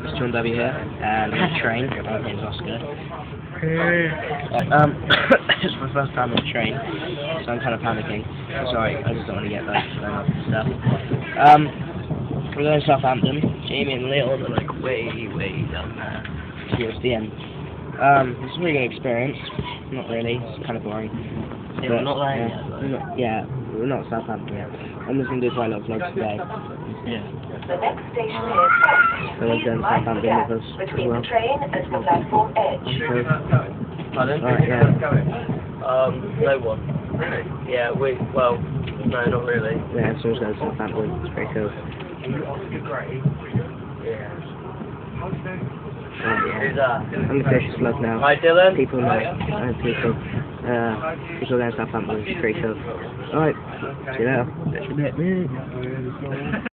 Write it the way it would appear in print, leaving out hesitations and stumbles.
It's John W here, and I'm on a train. My name's Oscar. It's my first time on a train, so I'm kind of panicking. Sorry, I just don't want to get that stuff. We're going to Southampton. Jamie and Lil are like way down there towards the end. It's a really good experience. Not really. It's kind of boring. Yeah, we're not there yet, though. We're not Southampton yet. I'm just going to do quite a lot of vlogs today. Yeah. The next station is So we're going to Southampton with us as between well. the train and the platform edge. Pardon? Alright, yeah. No one. Really? Yeah, well, no, not really. Yeah, so we're going to Southampton. It's very cool. Yeah. Yeah. Who's that? I'm the fish vlog now. Hi, Dylan. People know. People are going to Southampton. It's pretty cool. Alright, see you later.